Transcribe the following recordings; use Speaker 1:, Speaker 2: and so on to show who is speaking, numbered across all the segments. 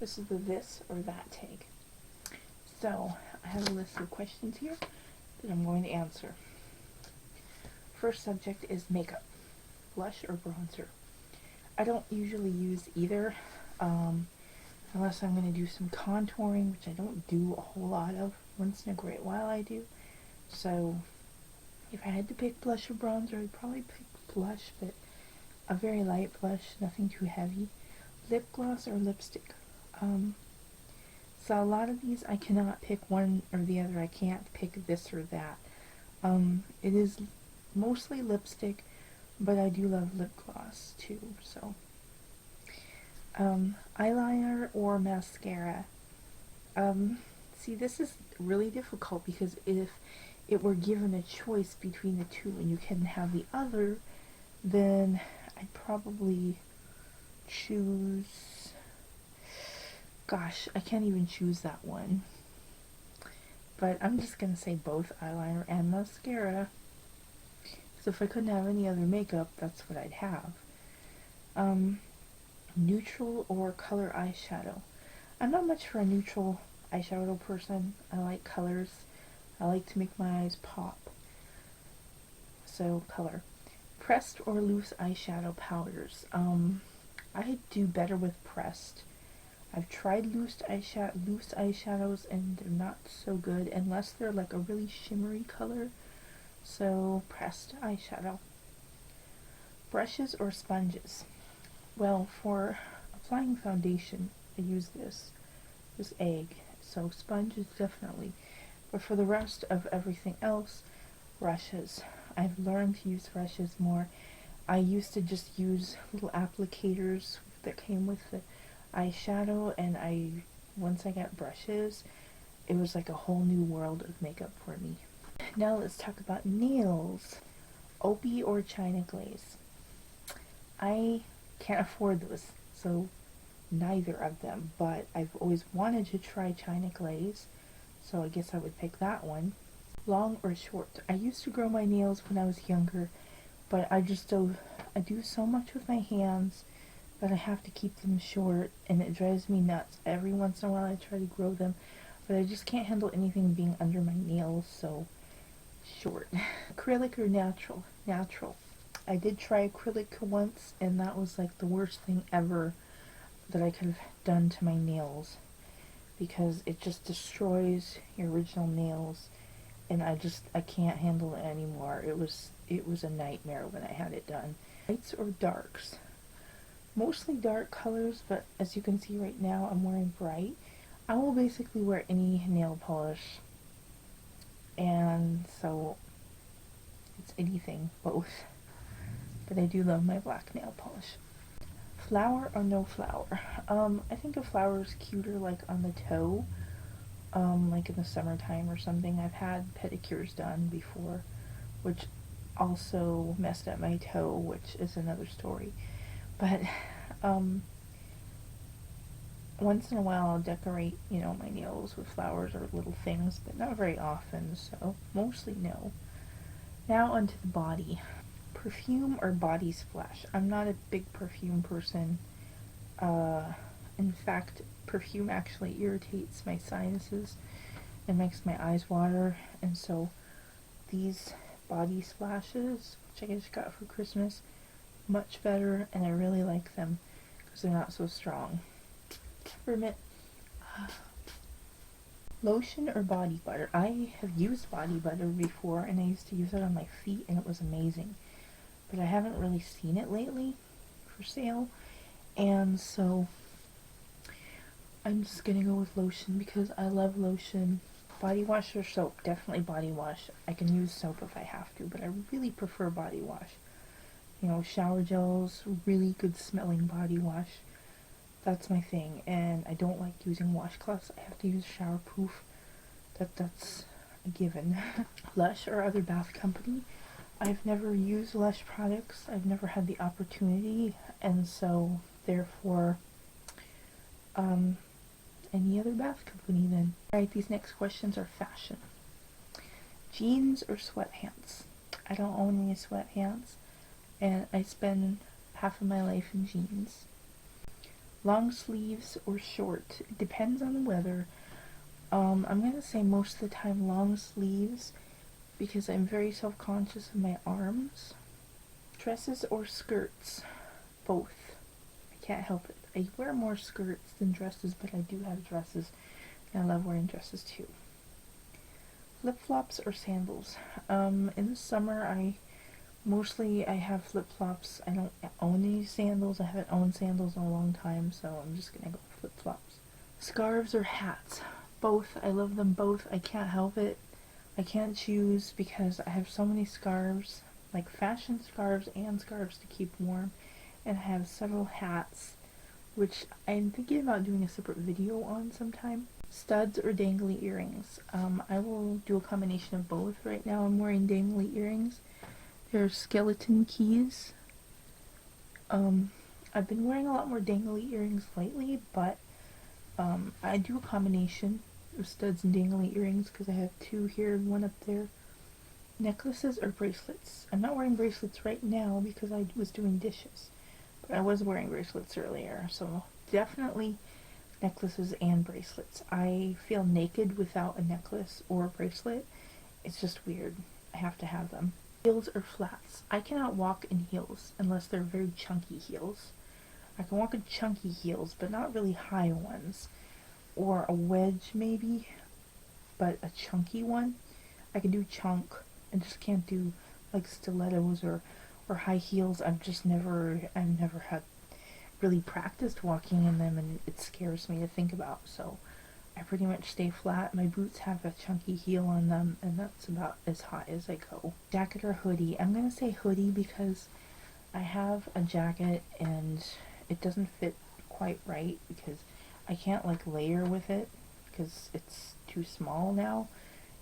Speaker 1: This is the this or that tag. So I have a list of questions here that I'm going to answer. First subject is makeup, blush or bronzer. I don't usually use either, unless I'm going to do some contouring, which I don't do a whole lot of. Once in a great while I do. So if I had to pick blush or bronzer, I'd probably pick blush, but a very light blush, nothing too heavy. Lip gloss or lipstick. So a lot of these I cannot pick one or the other. I can't pick this or that. It is mostly lipstick, but I do love lip gloss too. So eyeliner or mascara. See, this is really difficult because if it were given a choice between the two and you couldn't have the other, then I'd probably choose... Gosh, I can't even choose that one. But I'm just gonna say both eyeliner and mascara. So if I couldn't have any other makeup, that's what I'd have. Neutral or color eyeshadow. I'm not much for a neutral eyeshadow person. I like colors. I like to make my eyes pop. So color. Pressed or loose eyeshadow powders. I do better with pressed. I've tried loose eyeshadows and they're not so good unless they're like a really shimmery color. So pressed eyeshadow. Brushes or sponges? Well, for applying foundation, I use this egg. So sponges definitely. But for the rest of everything else, brushes. I've learned to use brushes more. I used to just use little applicators that came with the eyeshadow, and once I got brushes, it was like a whole new world of makeup for me. Now let's talk about nails. Opie or China Glaze? I can't afford those, so neither of them, but I've always wanted to try China Glaze, so I guess I would pick that one. Long or short? I used to grow my nails when I was younger, but I do so much with my hands that I have to keep them short, and it drives me nuts. Every once in a while I try to grow them, but I just can't handle anything being under my nails, so short. Acrylic or natural? Natural. I did try acrylic once, and that was like the worst thing ever that I could have done to my nails, because it just destroys your original nails, and I can't handle it anymore. It was a nightmare when I had it done. Lights or darks? Mostly dark colors, but as you can see right now, I'm wearing bright. I will basically wear any nail polish, and so it's anything, both. But I do love my black nail polish. Flower or no flower? I think a flower is cuter like on the toe, like in the summertime or something. I've had pedicures done before, which also messed up my toe, which is another story. But once in a while I'll decorate, my nails with flowers or little things, but not very often, so mostly no. Now onto the body. Perfume or body splash? I'm not a big perfume person. In fact, perfume actually irritates my sinuses and makes my eyes water, and so these body splashes, which I just got for Christmas, much better, and I really like them because they're not so strong. Peppermint. Lotion or body butter? I have used body butter before, and I used to use it on my feet, and it was amazing. But I haven't really seen it lately for sale, and so I'm just gonna go with lotion because I love lotion. Body wash or soap? Definitely body wash. I can use soap if I have to, but I really prefer body wash. Shower gels, really good smelling body wash. That's my thing, and I don't like using washcloths. I have to use showerproof. That's a given. Lush or other bath company? I've never used Lush products. I've never had the opportunity, and so therefore any other bath company then. Alright, these next questions are fashion. Jeans or sweatpants? I don't own any sweatpants, and I spend half of my life in jeans. Long sleeves or short. It depends on the weather. I'm gonna say most of the time long sleeves because I'm very self-conscious of my arms. Dresses or skirts? Both. I can't help it. I wear more skirts than dresses, but I do have dresses, and I love wearing dresses too. Flip-flops or sandals? In the summer, I have flip-flops. I don't own any sandals. I haven't owned sandals in a long time, so I'm just gonna go with flip-flops. Scarves or hats? Both. I love them both. I can't help it. I can't choose because I have so many scarves, like fashion scarves and scarves to keep warm, and I have several hats, which I'm thinking about doing a separate video on sometime. Studs or dangly earrings? I will do a combination of both. Right now I'm wearing dangly earrings. They're skeleton keys. I've been wearing a lot more dangly earrings lately, but I do a combination of studs and dangly earrings because I have two here and one up there. Necklaces or bracelets? I'm not wearing bracelets right now because I was doing dishes, but I was wearing bracelets earlier, so definitely necklaces and bracelets. I feel naked without a necklace or a bracelet. It's just weird. I have to have them. Heels or flats? I cannot walk in heels unless they're very chunky heels. I can walk in chunky heels, but not really high ones. Or a wedge maybe, but a chunky one. I can do chunk. I just can't do like stilettos or high heels. I've never had really practiced walking in them, and it scares me to think about, so I pretty much stay flat. My boots have a chunky heel on them, and that's about as high as I go. Jacket or hoodie? I'm gonna say hoodie because I have a jacket and it doesn't fit quite right because I can't like layer with it because it's too small now,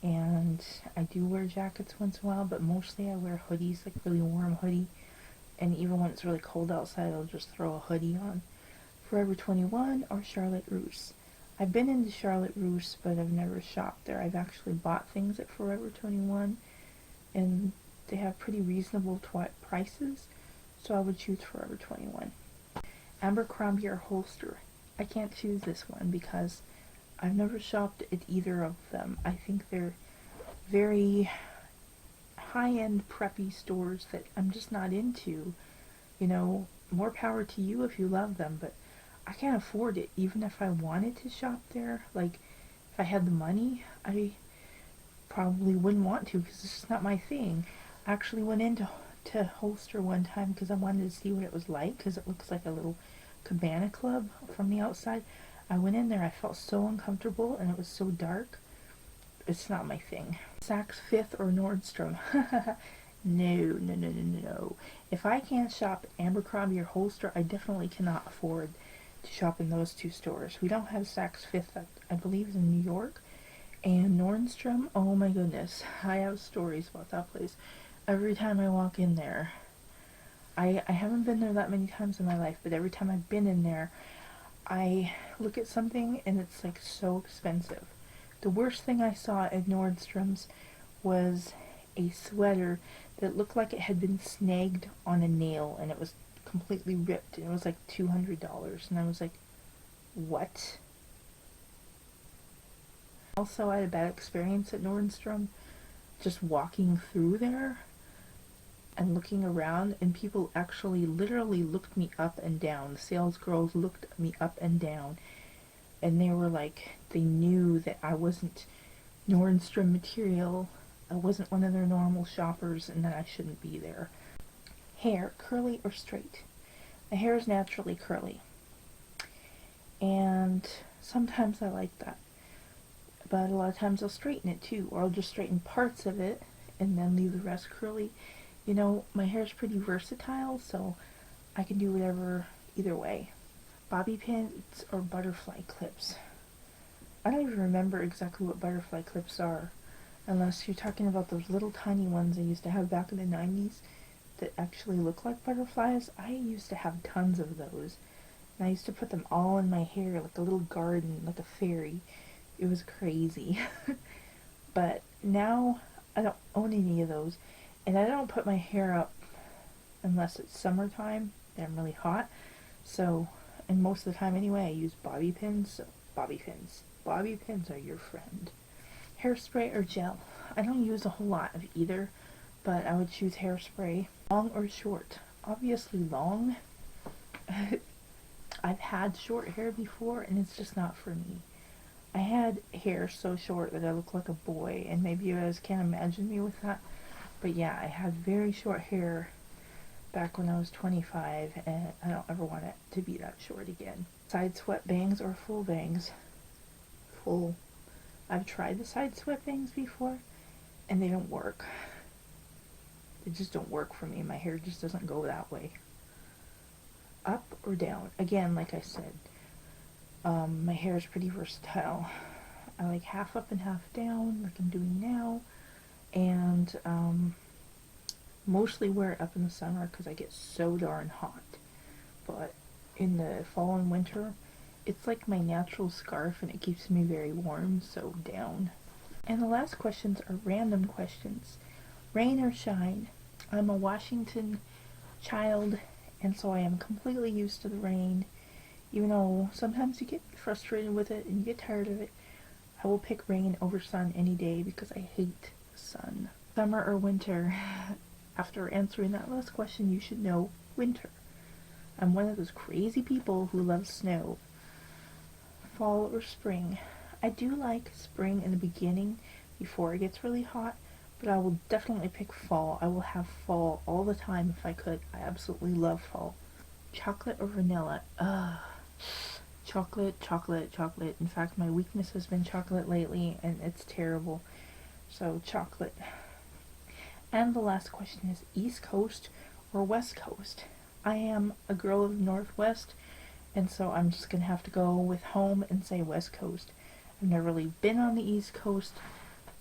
Speaker 1: and I do wear jackets once in a while, but mostly I wear hoodies, like really warm hoodie, and even when it's really cold outside I'll just throw a hoodie on. Forever 21 or Charlotte Russe? I've been into Charlotte Russe, but I've never shopped there. I've actually bought things at Forever 21, and they have pretty reasonable prices, so I would choose Forever 21. Abercrombie or Hollister? I can't choose this one because I've never shopped at either of them. I think they're very high-end preppy stores that I'm just not into. You know, more power to you if you love them, but I can't afford it. Even if I wanted to shop there, like if I had the money, I probably wouldn't want to because it's just not my thing. I actually went into Hollister one time because I wanted to see what it was like because it looks like a little cabana club from the outside. I went in there, I felt so uncomfortable and it was so dark. It's not my thing. Saks Fifth or Nordstrom? No. If I can't shop at Abercrombie or Hollister, I definitely cannot afford to shop in those two stores. We don't have Saks Fifth, I believe, is in New York. And Nordstrom, oh my goodness, I have stories about that place. Every time I walk in there, I haven't been there that many times in my life, but every time I've been in there, I look at something and it's like so expensive. The worst thing I saw at Nordstrom's was a sweater that looked like it had been snagged on a nail and it was completely ripped, and it was like $200, and I was like, what? Also, I had a bad experience at Nordstrom just walking through there and looking around, and people actually literally looked me up and down. The sales girls looked me up and down, and they were like, they knew that I wasn't Nordstrom material, I wasn't one of their normal shoppers, and that I shouldn't be there. Hair, curly or straight? My hair is naturally curly, and sometimes I like that, but a lot of times I'll straighten it too, or I'll just straighten parts of it and then leave the rest curly. You know, my hair is pretty versatile, so I can do whatever either way. Bobby pins or butterfly clips? I don't even remember exactly what butterfly clips are, unless you're talking about those little tiny ones I used to have back in the 90s that actually look like butterflies. I used to have tons of those, and I used to put them all in my hair like a little garden, like a fairy. It was crazy. But now I don't own any of those, and I don't put my hair up unless it's summertime and I'm really hot, so and most of the time anyway, I use bobby pins, so bobby pins. Bobby pins are your friend. Hairspray or gel? I don't use a whole lot of either, but I would choose hairspray. Long or short? Obviously long. I've had short hair before, and it's just not for me. I had hair so short that I looked like a boy, and maybe you guys can't imagine me with that. But yeah, I had very short hair back when I was 25, and I don't ever want it to be that short again. Side swept bangs or full bangs? Full. I've tried the side swept bangs before, and they don't work. They just don't work for me. My hair just doesn't go that way. Up or down? Again, like I said, my hair is pretty versatile. I like half up and half down, like I'm doing now, and mostly wear it up in the summer because I get so darn hot. But in the fall and winter, it's like my natural scarf and it keeps me very warm, so down. And the last questions are random questions. Rain or shine? I'm a Washington child, and so I am completely used to the rain. Even though sometimes you get frustrated with it and you get tired of it, I will pick rain over sun any day because I hate sun. Summer or winter? After answering that last question, you should know winter. I'm one of those crazy people who loves snow. Fall or spring? I do like spring in the beginning before it gets really hot, but I will definitely pick fall. I will have fall all the time if I could. I absolutely love fall. Chocolate or vanilla? Chocolate, chocolate, chocolate. In fact, my weakness has been chocolate lately, and it's terrible. So, chocolate. And the last question is East Coast or West Coast? I am a girl of the Northwest, and so I'm just going to have to go with home and say West Coast. I've never really been on the East Coast,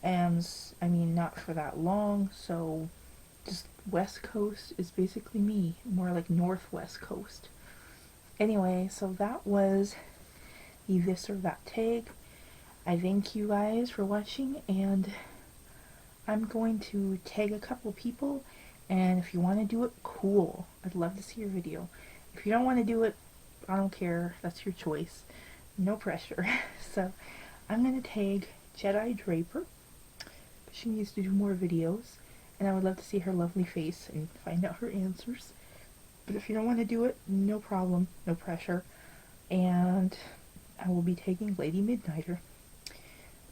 Speaker 1: and I mean, not for that long, so just West Coast is basically me, more like Northwest Coast. Anyway, so that was the this or that tag. I thank you guys for watching, and I'm going to tag a couple people, and if you want to do it, cool. I'd love to see your video. If you don't want to do it, I don't care. That's your choice. No pressure. So I'm going to tag Jedi Draper. She needs to do more videos, and I would love to see her lovely face and find out her answers. But if you don't want to do it, no problem. No pressure. And I will be tagging Lady Midnighter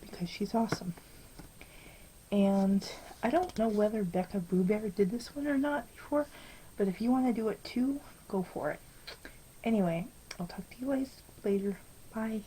Speaker 1: because she's awesome. And I don't know whether Becca Boo Bear did this one or not before, but if you want to do it too, go for it. Anyway, I'll talk to you guys later. Bye.